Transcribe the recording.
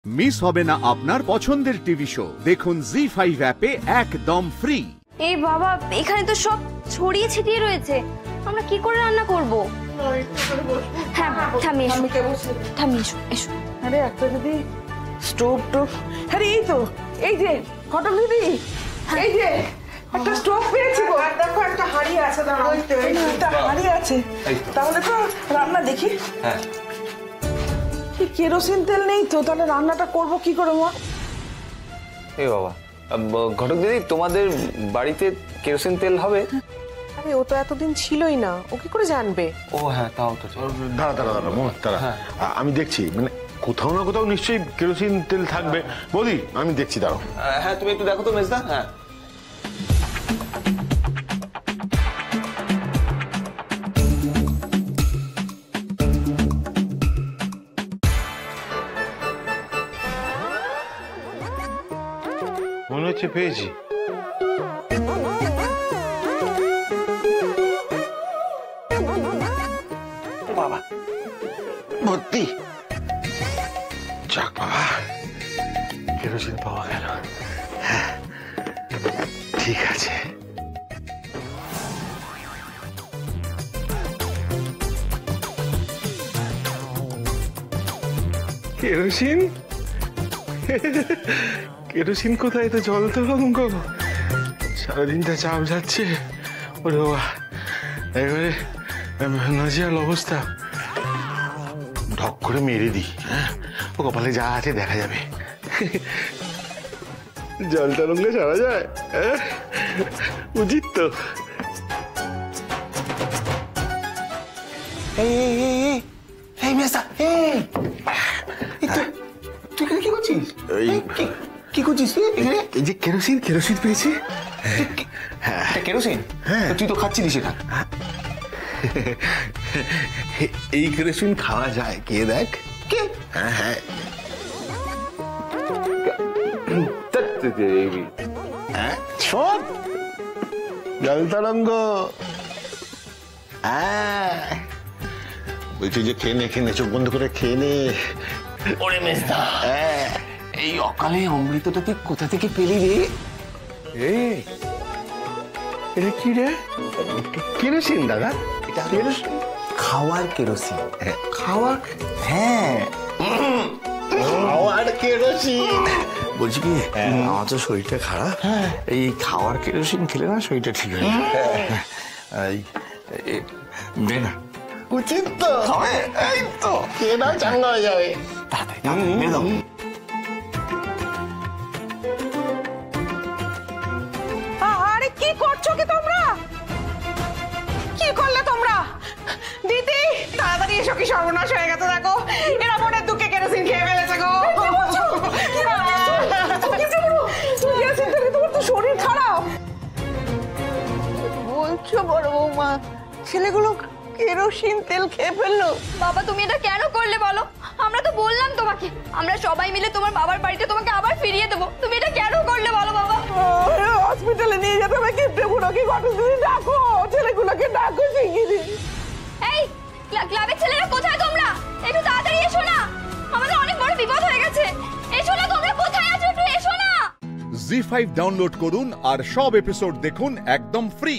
Miss হবে না আপনার পছন্দের টিভি শো। দেখুন জি5 অ্যাপে একদম ফ্রি। এই বাবা, এখানে তো সব ছড়িয়ে ছিটিয়ে রয়েছে, আমরা কি করে রান্না করব? হ্যাঁ, থামিয়ে এসো এসো। আরে একটা যদি স্টোভ টোভ, আরে এই তো, এই যে ঘটক দিদি, এই যে একটা স্টোভ পেয়েছি গো, আর দেখো একটা হাঁড়ি আছে, দাঁড়াও একটা হাঁড়ি আছে, তাহলে তো রান্না দেখি। হ্যাঁ, কি কেরোসিন তেল নেই তো, তাহলে রান্নাটা করব কি করে মা? এই বাবা, ঘটক দিদি তোমাদের বাড়িতে কেরোসিন তেল হবে? আরে ও তো এতদিন ছিলই না, ও কি করে জানবে? ও হ্যাঁ, তাও তো ঠিক। দাঁড়া মোহন, দাঁড়া, আমি দেখছি, মানে কোথাও না কোথাও নিশ্চয়ই কেরোসিন তেল থাকবে। বৌদি আমি দেখছি, দাঁড়াও। হ্যাঁ, তুমি একটু দেখো তো মেজদা। হ্যাঁ, মনে হচ্ছে পেয়েছি। বাবা ভর্তি, যাক বাবা, কেরোসিন পাওয়া গেল। হ্যাঁ, ঠিক আছে। কেরোসিন কেরোসিন কোথায়? তো জল তো কম, সারাদিনটা চাপ যাচ্ছে। ওরে বাবা, এবারে নাজেহাল অবস্থা। ঢক করে মেরে দিই, হ্যাঁ, ও কপালে যা আছে দেখা যাবে। জল তরঙ্গে সারা যায়, উচিত তো। এই মেজদা, তুই কি করছিস? কি করছিস তুই এখানে? এই যে কেরোসিন পেয়েছি। কেরোসিন? হ্যাঁ, তুই তো খাচ্ছিলিস সেটা। এই কেরোসিন খাওয়া যায়, কে দেখ। কে? হ্যাঁ হ্যাঁ, সব জল তরঙ্গ। বলছি যে খেয়ে নে, চোখ বন্ধ করে খেয়ে নে। ওরে মেজদা, এই অকালে অমৃতটা তুই কোথা থেকে পেলি রে? এটা কি রে? কেরোসিন দাদা, এটা কেরোসিন, খাওয়ার কেরোসিন। খাওয়া? হ্যাঁ, খাওয়ার কেরোসিন। বলছি কি, আমার তো শরীরটা খারাপ, এই খাওয়ার কেরোসিন খেলে না শরীরটা ঠিক হয়ে যায় না। উচিত তো, এই তো খেয়ে নাও, চাঙ্গা হয়ে যাবে। আরে কি করছো কি তোমরা? কি করলে তোমরা? দিদি তাড়াতাড়ি এসো, কি সর্বনাশ হয়ে গেছে দেখো, এরা মনে দুঃখে কেরোসিন খেয়ে ফেলেছে গো। কেরোসিন থেকে তোমার তো শরীর খারাপ বলছো বড় বৌমা, ছেলেগুলো কেরোসিন তেল খেয়ে ফেললো। বাবা, তুমি এটা কেন করলে বলো? আমরা তো বললাম তোমাকে, আমরা সবাই মিলে তোমার বাবার বাড়িতে তোমাকে আবার ফিরিয়ে দেবো। তুমি এটা কেন করলে বলো বাবা? হসপিটালে নিয়ে যেতে হবে, কিপটে বুড়ো কি ঘটনা, তুমি ডাকো ছেলেগুলোকে, ডাকো শিগগিরি। এই ক্লাবের ছেলেরা কোথায় তোমরা? একটু তাড়াতাড়ি এসো না, আমাদের অনেক বড় বিপদ হয়ে গেছে। এসো না, তোমরা কোথায় আছো? একটু এসো না। জি5 ডাউনলোড করুন আর সব এপিসোড দেখুন একদম ফ্রি।